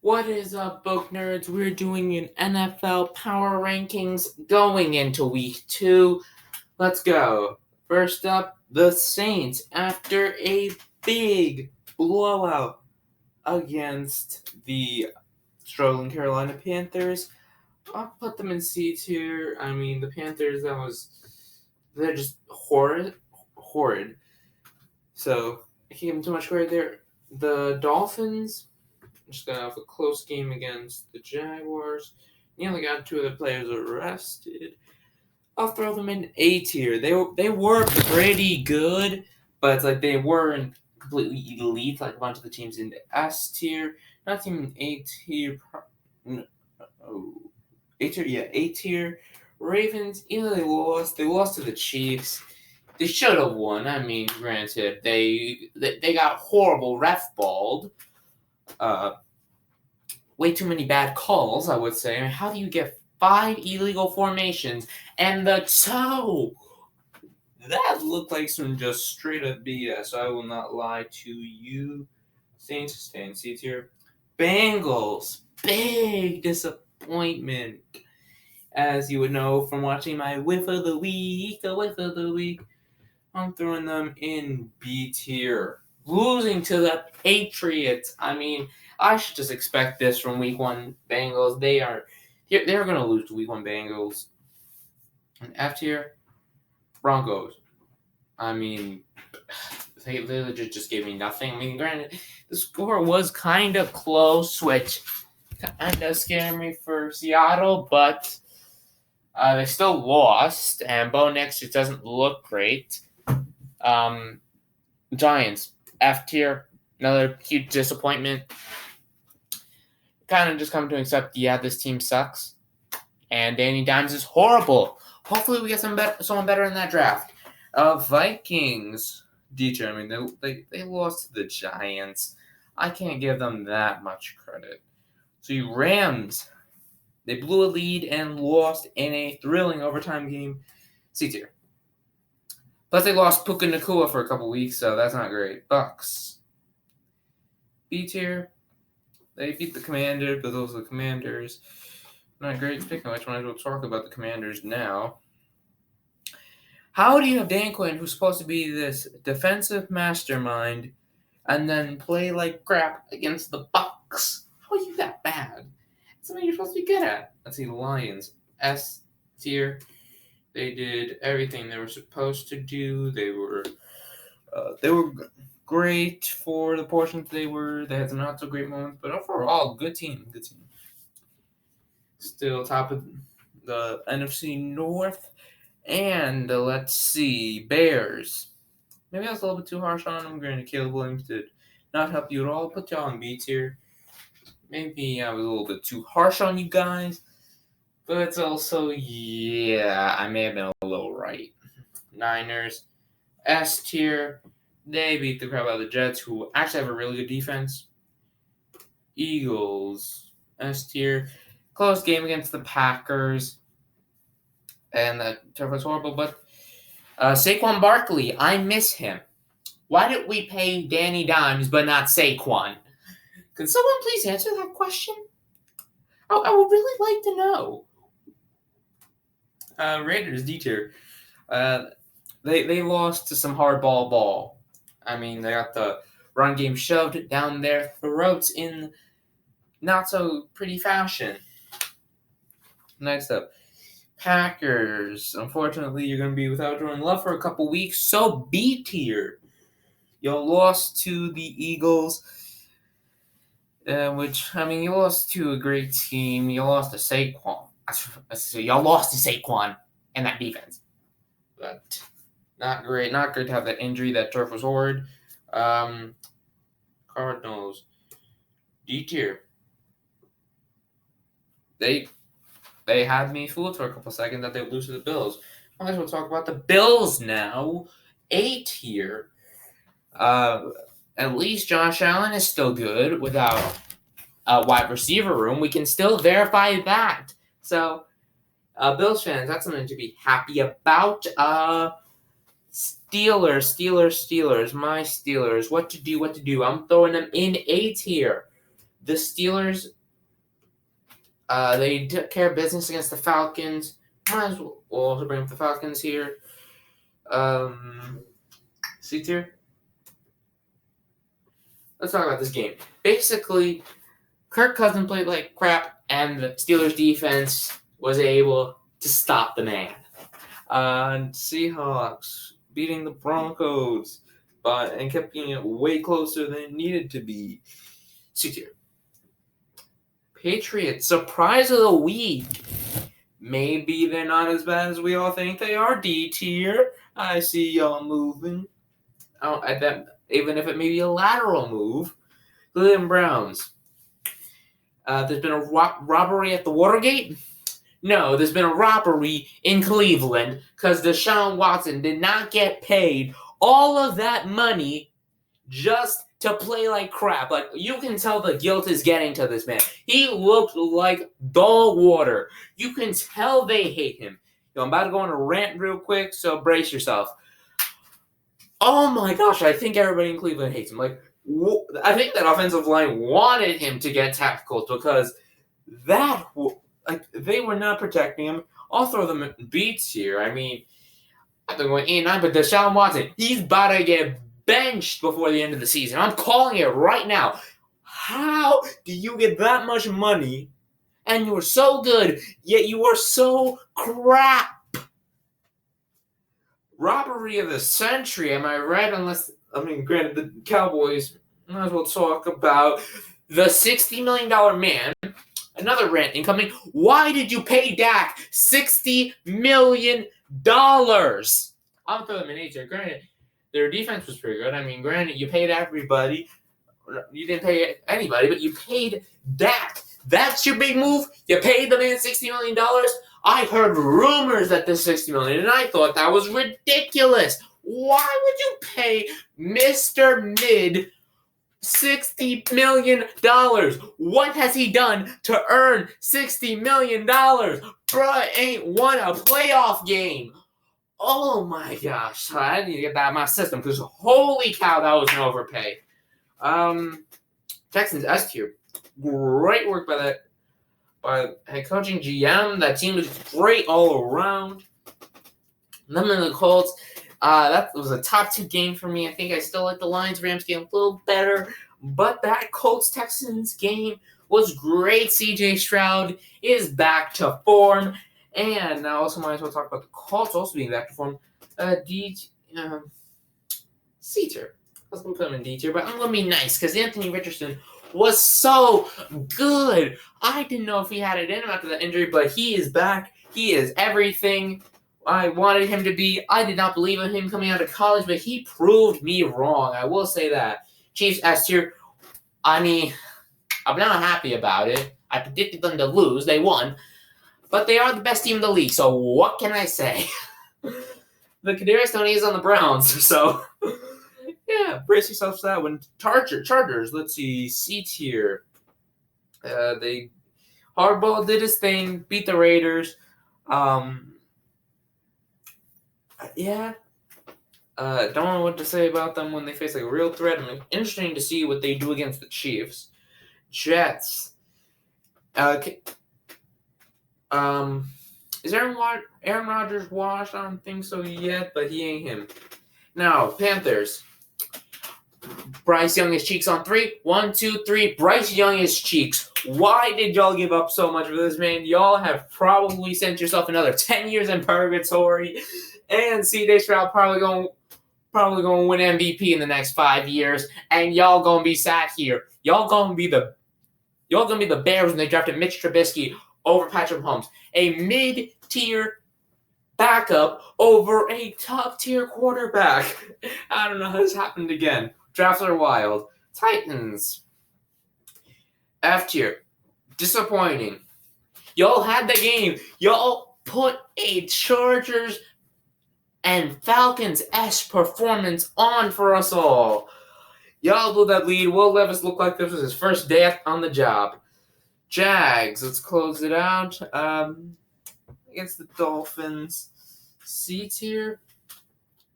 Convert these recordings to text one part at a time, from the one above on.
What is up, book nerds? We're doing an NFL power rankings going into week 2. Let's go. First up, the Saints, after a big blowout against the struggling Carolina Panthers. I'll put them in C tier. I mean, the Panthers, they're just horrid. So, I can't give them too much credit there. The Dolphins, just got off a close game against the Jaguars. Nearly got 2 of the players arrested. I'll throw them in A tier. They were pretty good, but it's like they weren't completely elite like a bunch of the teams in the S tier. Not even A tier. A tier, yeah, A tier. Ravens, even though they lost to the Chiefs. They should have won. I mean, granted, they got horrible ref balled. Way too many bad calls, I would say. I mean, how do you get 5 illegal formations and the toe? That looked like some just straight up BS. I will not lie to you. Saints stay in C tier. Bengals, big disappointment. As you would know from watching my whiff of the week, I'm throwing them in B tier. Losing to the Patriots. I mean, I should just expect this from Week 1 Bengals. They're going to lose to Week 1 Bengals. And F tier, Broncos. I mean, they legit just gave me nothing. I mean, granted, the score was kind of close, which kind of scared me for Seattle, but they still lost, and Bo Nix just doesn't look great. Giants, F tier, another huge disappointment. Kind of just come to accept, yeah, this team sucks, and Danny Dimes is horrible. Hopefully, we get someone better in that draft. Vikings, D tier. I mean, they lost to the Giants. I can't give them that much credit. So you Rams, they blew a lead and lost in a thrilling overtime game. C tier. Plus, they lost Puka Nacua for a couple weeks, so that's not great. Bucks. B tier. They beat the Commanders, but those are the Commanders. Not great. Speaking of which, might as well talk about the Commanders now. How do you have Dan Quinn, who's supposed to be this defensive mastermind, and then play like crap against the Bucks? How are you that bad? It's something you're supposed to be good at. Let's see, the Lions. S tier. They did everything they were supposed to do. They were great for the portions they were. They had some not so great moments, but overall, good team. Still top of the NFC North. And let's see, Bears. Maybe I was a little bit too harsh on them. Granted, Caleb Williams did not help you at all. Put y'all in B tier. Maybe I was a little bit too harsh on you guys. But it's also, yeah, I may have been a little right. Niners, S tier. They beat the crap out of the Jets, who actually have a really good defense. Eagles, S tier. Close game against the Packers. And that turf was horrible, but Saquon Barkley, I miss him. Why did we pay Danny Dimes but not Saquon? Can someone please answer that question? I would really like to know. Raiders, D tier. They lost to some hardball ball. I mean, they got the run game shoved down their throats in not so pretty fashion. Next up, Packers. Unfortunately, you're going to be without Jordan Love for a couple weeks, so B tier. You lost to the Eagles, which, I mean, you lost to a great team. You lost to Saquon. Y'all lost to Saquon and that defense. But not great. Not great to have that injury. That turf was horrid. Cardinals. D tier. They had me fooled for a couple seconds that they would lose to the Bills. Might as well talk about the Bills now. A tier. At least Josh Allen is still good without a wide receiver room. We can still verify that. So, Bills fans, that's something to be happy about. Steelers. My Steelers. What to do? I'm throwing them in A tier. The Steelers, they took care of business against the Falcons. Might as well we'll also bring up the Falcons here. C tier. Let's talk about this game. Basically, Kirk Cousins played like crap, and the Steelers defense was able to stop the man. Seahawks beating the Broncos, and kept getting it way closer than it needed to be. C tier. Patriots, surprise of the week. Maybe they're not as bad as we all think they are. D tier. I see y'all moving. At that, even if it may be a lateral move. Cleveland Browns. There's been a robbery at the Watergate. No, there's been a robbery in Cleveland because Deshaun Watson did not get paid all of that money just to play like crap. Like, you can tell the guilt is getting to this man. He looked like dog water. You can tell they hate him. I'm about to go on a rant real quick, so brace yourself. Oh my gosh, I think everybody in Cleveland hates him. Like, I think that offensive line wanted him to get tackled because they were not protecting him. I'll throw them beats here. I mean, they're going 8-9, but Deshaun Watson, he's about to get benched before the end of the season. I'm calling it right now. How do you get that much money and you were so good, yet you were so crap? Robbery of the century, am I right? Granted, the Cowboys, might as well talk about the $60 million man. Another rant incoming. Why did you pay Dak $60 million? I'll throw them in H. Granted, their defense was pretty good. I mean, granted, you paid everybody. You didn't pay anybody, but you paid Dak. That's your big move? You paid the man $60 million? I heard rumors that this $60 million, and I thought that was ridiculous. Why would you pay Mr. Mid $60 million? What has he done to earn $60 million? Bruh ain't won a playoff game. Oh my gosh. I need to get that out of my system because holy cow, that was an overpay. Texans S tier. Great work by head coaching GM. That team is great all around. Them and the Colts. That was a top 2 game for me. I think I still like the Lions-Rams game a little better. But that Colts-Texans game was great. CJ Stroud is back to form. And I also might as well talk about the Colts also being back to form. C tier. I was going to put him in D tier, but I'm going to be nice because Anthony Richardson was so good. I didn't know if he had it in him after the injury, but he is back. He is everything I wanted him to be. I did not believe in him coming out of college, but he proved me wrong. I will say that. Chiefs S tier. I mean, I'm not happy about it. I predicted them to lose. They won. But they are the best team in the league, so what can I say? The Kadarius Toney is on the Browns, so yeah, brace yourselves for that one. Chargers, let's see, C tier. Hardball did his thing, beat the Raiders. Yeah. Don't know what to say about them when they face like a real threat. I mean, interesting to see what they do against the Chiefs. Jets. Is Aaron Rodgers washed? I don't think so yet, but he ain't him. Now, Panthers. Bryce Young is cheeks on 3. 1, 2, 3. Bryce Young is cheeks. Why did y'all give up so much for this man? Y'all have probably sent yourself another 10 years in purgatory. And CJ Stroud probably going to win MVP in the next 5 years. And y'all going to be sat here. Y'all going to be the Bears when they drafted Mitch Trubisky over Patrick Mahomes. A mid-tier backup over a top-tier quarterback. I don't know how this happened again. Drafts are wild. Titans. F tier. Disappointing. Y'all had the game. Y'all put a Chargers and Falcons-esque performance on for us all. Y'all blew that lead. Will Levis looked like this was his first day on the job. Jags. Let's close it out. Against the Dolphins. C tier.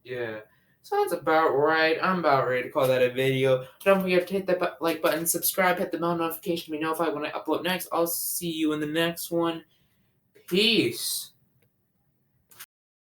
Yeah. Sounds about right. I'm about ready to call that a video. Don't forget to hit the like button, subscribe, hit the bell notification to be notified when I upload next. I'll see you in the next one. Peace.